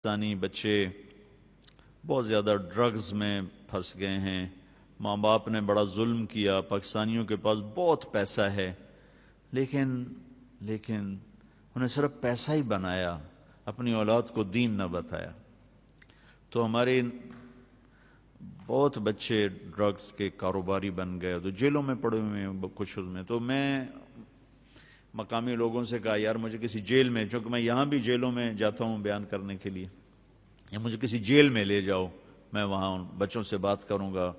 پاکستانی بچے بہت زیادہ ڈرگز میں پھنس گئے ہیں. ماں باپ نے بڑا ظلم کیا. پاکستانیوں کے پاس بہت پیسہ ہے لیکن انہیں صرف پیسہ ہی بنایا, اپنی اولاد کو دین نہ بتایا. تو ہمارے بہت بچے ڈرگز کے کاروباری بن گئے, تو جیلوں میں پڑے ہوئے ہیں کچھ میں. تو میں مقامی لوگوں سے کہا یار مجھے کسی جیل میں, چونکہ میں یہاں بھی جیلوں میں جاتا ہوں بیان کرنے کے لیے, یا مجھے کسی جیل میں لے جاؤ, میں وہاں ان بچوں سے بات کروں گا.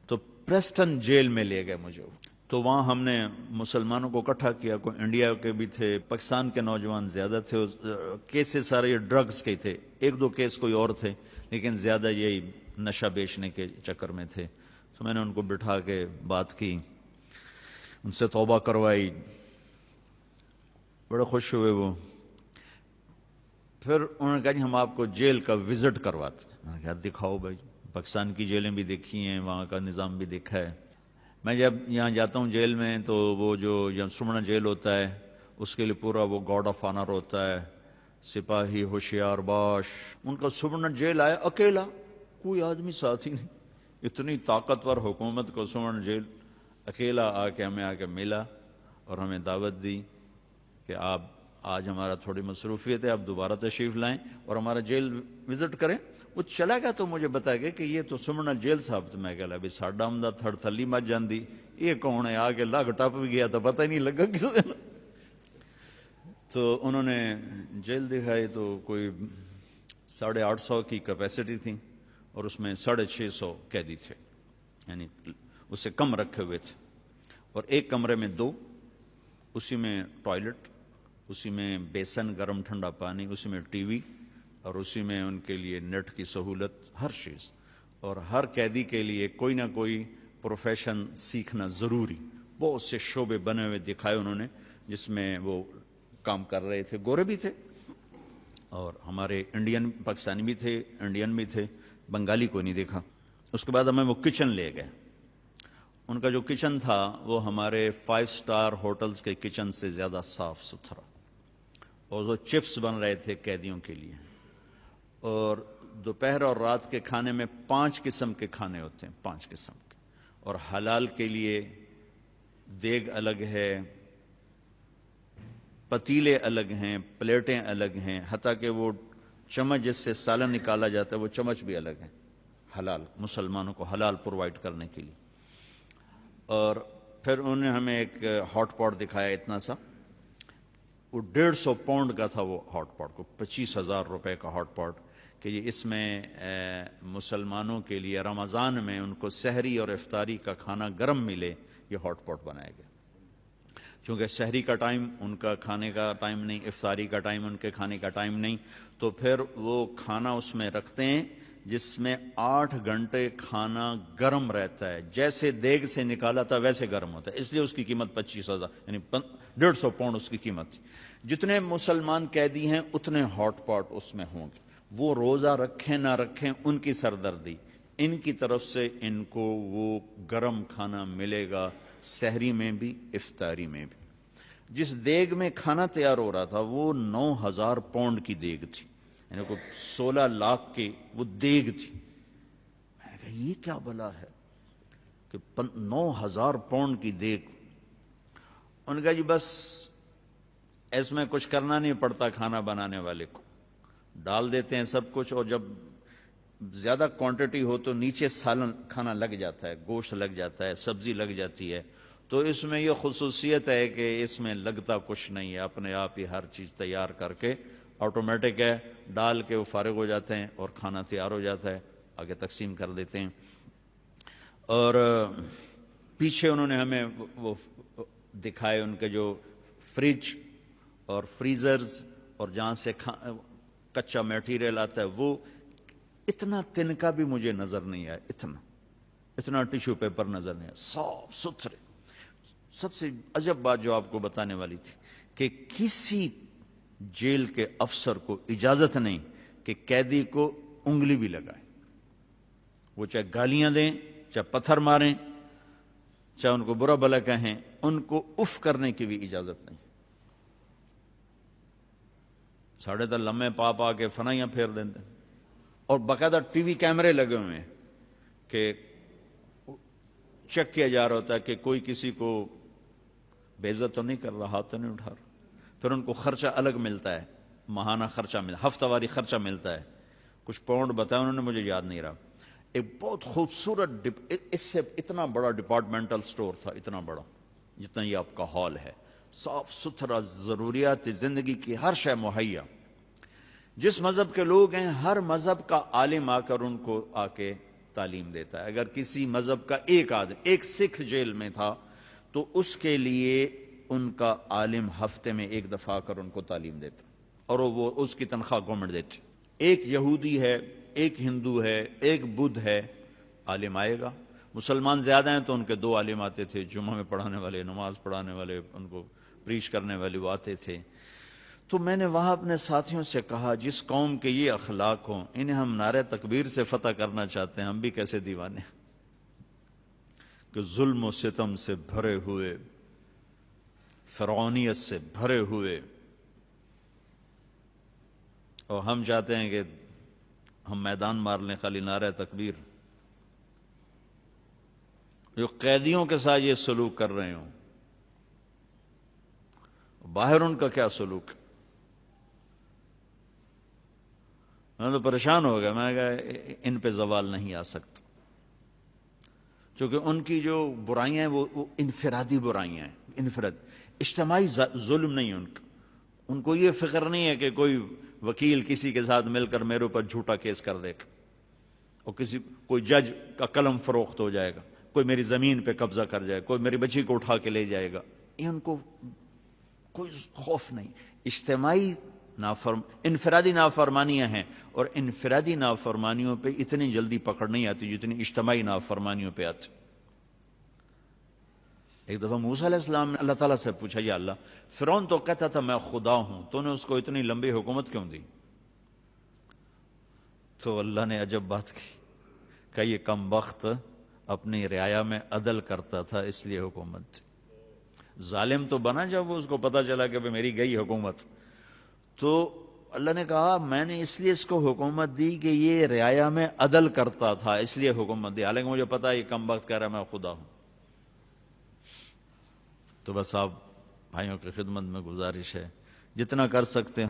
تو پریسٹن جیل میں لے گئے مجھے. تو وہاں ہم نے مسلمانوں کو اکٹھا کیا, کوئی انڈیا کے بھی تھے, پاکستان کے نوجوان زیادہ تھے. کیسز سارے یہ ڈرگز کے تھے, ایک دو کیس کوئی اور تھے لیکن زیادہ یہی نشہ بیچنے کے چکر میں تھے. تو میں نے ان کو بٹھا کے بات کی, ان سے توبہ کروائی, بڑے خوش ہوئے وہ. پھر انہوں نے کہا جی ہم آپ کو جیل کا وزٹ کرواتے ہیں. میں نے کہا دکھاؤ بھائی, پاکستان کی جیلیں بھی دیکھی ہیں, وہاں کا نظام بھی دیکھا ہے. میں جب یہاں جاتا ہوں جیل میں تو وہ جو سمنا جیل ہوتا ہے اس کے لیے پورا وہ گارڈ آف آنر ہوتا ہے, سپاہی ہوشیار باش. ان کا سمنا جیل آیا اکیلا, کوئی آدمی ساتھ ہی نہیں. اتنی طاقتور حکومت کو سمنا جیل اکیلا ہمیں آ کے ملا اور ہمیں دعوت دی کہ آپ آج ہمارا تھوڑی مصروفیت ہے, آپ دوبارہ تشریف لائیں اور ہمارا جیل وزٹ کریں. وہ چلا گیا تو مجھے بتایا گیا کہ یہ تو سمنا جیل صاحب. تو میں کہا ابھی ساڈا ہم دا تھڑ تھلی مت جاندی, یہ کون ہے, آگے لگ ٹپ بھی گیا تو پتہ ہی نہیں لگا کس دن. تو انہوں نے جیل دکھائی تو کوئی 850 کی کیپیسٹی تھی اور اس میں 650 قیدی تھے, یعنی اس سے کم رکھے ہوئے تھے. اور ایک کمرے میں 2, اسی میں ٹوائلٹ, اسی میں بیسن گرم ٹھنڈا پانی, اسی میں ٹی وی, اور اسی میں ان کے لیے نیٹ کی سہولت, ہر چیز. اور ہر قیدی کے لیے کوئی نہ کوئی پروفیشن سیکھنا ضروری. بہت سے شعبے بنے ہوئے دکھائے انہوں نے جس میں وہ کام کر رہے تھے. گورے بھی تھے اور ہمارے انڈین پاکستانی بھی تھے, انڈین بھی تھے, بنگالی کو نہیں دیکھا. اس کے بعد ہمیں وہ کچن لے گئے. ان کا جو کچن تھا وہ ہمارے 5 سٹار ہوٹلز کے کچن سے زیادہ صاف ستھرا, اور وہ چپس بن رہے تھے قیدیوں کے لیے. اور دوپہر اور رات کے کھانے میں 5 قسم کے کھانے ہوتے ہیں, 5 قسم کے. اور حلال کے لیے دیگ الگ ہے, پتیلے الگ ہیں, پلیٹیں الگ ہیں, حتیٰ کہ وہ چمچ جس سے سالن نکالا جاتا ہے وہ چمچ بھی الگ ہے. حلال, مسلمانوں کو حلال پرووائڈ کرنے کے لیے. اور پھر انہوں نے ہمیں ایک ہاٹ پاٹ دکھایا اتنا سا, وہ 150 پاؤنڈ کا تھا. وہ ہاٹ پاٹ کو 25,000 روپے کا ہاٹ پاٹ, کہ یہ اس میں مسلمانوں کے لیے رمضان میں ان کو سحری اور افطاری کا کھانا گرم ملے, یہ ہاٹ پاٹ بنایا گیا. چونکہ سحری کا ٹائم ان کا کھانے کا ٹائم نہیں, افطاری کا ٹائم ان کے کھانے کا ٹائم نہیں, تو پھر وہ کھانا اس میں رکھتے ہیں جس میں 8 گھنٹے کھانا گرم رہتا ہے, جیسے دیگ سے نکالا تھا ویسے گرم ہوتا ہے. اس لیے اس کی قیمت 25,000 یعنی 150 پاؤنڈ اس کی قیمت تھی. جتنے مسلمان قیدی ہیں اتنے ہاٹ پاٹ اس میں ہوں گے. وہ روزہ رکھیں نہ رکھیں ان کی سردردی, ان کی طرف سے ان کو وہ گرم کھانا ملے گا, سحری میں بھی افطاری میں بھی. جس دیگ میں کھانا تیار ہو رہا تھا وہ 9,000 پاؤنڈ کی دیگ تھی, یعنی کوئی 16 لاکھ کی وہ دیگ تھی. میں نے کہا یہ کیا بلا ہے کہ 9,000 پاؤنڈ کی دیگ. ان کا جی بس اس میں کچھ کرنا نہیں پڑتا, کھانا بنانے والے کو ڈال دیتے ہیں سب کچھ, اور جب زیادہ کوانٹٹی ہو تو نیچے سالن کھانا لگ جاتا ہے, گوشت لگ جاتا ہے, سبزی لگ جاتی ہے. تو اس میں یہ خصوصیت ہے کہ اس میں لگتا کچھ نہیں ہے, اپنے آپ ہی ہر چیز تیار کر کے آٹومیٹک ہے, ڈال کے وہ فارغ ہو جاتے ہیں اور کھانا تیار ہو جاتا ہے, آگے تقسیم کر دیتے ہیں. اور پیچھے انہوں نے ہمیں وہ دکھائے ان کے جو فریج اور فریزرز, اور جہاں سے کچا میٹیریل آتا ہے وہ اتنا تنکا بھی مجھے نظر نہیں آیا, اتنا ٹیشو پیپر نظر نہیں آیا, صاف ستھرے. سب سے عجب بات جو آپ کو بتانے والی تھی کہ کسی جیل کے افسر کو اجازت نہیں کہ قیدی کو انگلی بھی لگائے, وہ چاہے گالیاں دیں, چاہے پتھر ماریں, چاہے ان کو برا بھلا کہیں, ان کو اف کرنے کی بھی اجازت نہیں. ساڑھے تو لمحے پا کے فنائیاں پھیر دیتے ہیں، اور باقاعدہ ٹی وی کیمرے لگے ہوئے ہیں کہ چیک کیا جا رہا ہوتا ہے کہ کوئی کسی کو بے عزت تو نہیں کر رہا، ہاتھ تو نہیں اٹھا رہا۔ پھر ان کو خرچہ الگ ملتا ہے، ماہانہ خرچہ ہفتہ واری خرچہ ملتا ہے، کچھ پاؤنڈ بتایا انہوں نے، مجھے یاد نہیں رہا۔ ایک بہت خوبصورت اس سے اتنا بڑا ڈپارٹمنٹل سٹور تھا، اتنا بڑا جتنا یہ آپ کا ہال ہے، صاف ستھرا، ضروریات زندگی کی ہر شے مہیا۔ جس مذہب کے لوگ ہیں ہر مذہب کا عالم آ کر ان کو آ کے تعلیم دیتا ہے۔ اگر کسی مذہب کا ایک آدمی، ایک سکھ جیل میں تھا تو اس کے لیے ان کا عالم ہفتے میں ایک دفعہ آ کر ان کو تعلیم دیتا، اور وہ اس کی تنخواہ گورنمنٹ دیتی۔ ایک یہودی ہے، ایک ہندو ہے، ایک بدھ ہے، عالم آئے گا۔ مسلمان زیادہ ہیں تو ان کے 2 عالم آتے تھے، جمعہ میں پڑھانے والے، نماز پڑھانے والے، ان کو پریچ کرنے والے وہ آتے تھے۔ تو میں نے وہاں اپنے ساتھیوں سے کہا جس قوم کے یہ اخلاق ہوں، انہیں ہم نعرہ تکبیر سے فتح کرنا چاہتے ہیں، ہم بھی کیسے دیوانے کہ ظلم و ستم سے بھرے ہوئے، فرعونیت سے بھرے ہوئے، اور ہم چاہتے ہیں کہ ہم میدان مار لیں خالی نعرہ تکبیر۔ جو قیدیوں کے ساتھ یہ سلوک کر رہے ہوں، باہر ان کا کیا سلوک؟ میں تو پریشان ہو گیا، میں نے کہا ان پہ زوال نہیں آ سکتا، چونکہ ان کی جو برائیاں ہیں وہ انفرادی برائیاں ہیں، انفراد، اجتماعی ظلم نہیں ہے ان کو یہ فکر نہیں ہے کہ کوئی وکیل کسی کے ساتھ مل کر میرے اوپر جھوٹا کیس کر دے گا، اور کوئی جج کا قلم فروخت ہو جائے گا، کوئی میری زمین پہ قبضہ کر جائے گا، کوئی میری بچی کو اٹھا کے لے جائے گا، یہ ان کو کوئی خوف نہیں۔ اجتماعی انفرادی نافرمانیاں ہیں، اور انفرادی نافرمانیوں پہ اتنی جلدی پکڑ نہیں آتی جتنی اجتماعی نافرمانیوں پہ آتی۔ ایک دفعہ موسیٰ علیہ السلام نے اللہ تعالیٰ سے پوچھا، یا اللہ، فرعون تو کہتا تھا میں خدا ہوں، تو نے اس کو اتنی لمبی حکومت کیوں دی؟ تو اللہ نے عجب بات کی کہ یہ کم بخت اپنی رعایا میں عدل کرتا تھا اس لیے حکومت۔ ظالم تو بنا جب وہ اس کو پتا چلا کہ میری گئی حکومت، تو اللہ نے کہا میں نے اس لیے اس کو حکومت دی کہ یہ رعایا میں عدل کرتا تھا، اس لیے حکومت دی، حالانکہ مجھے پتا ہے یہ کم بخت کہہ رہا ہے میں خدا ہوں۔ تو بس آپ بھائیوں کی خدمت میں گزارش ہے، جتنا کر سکتے ہیں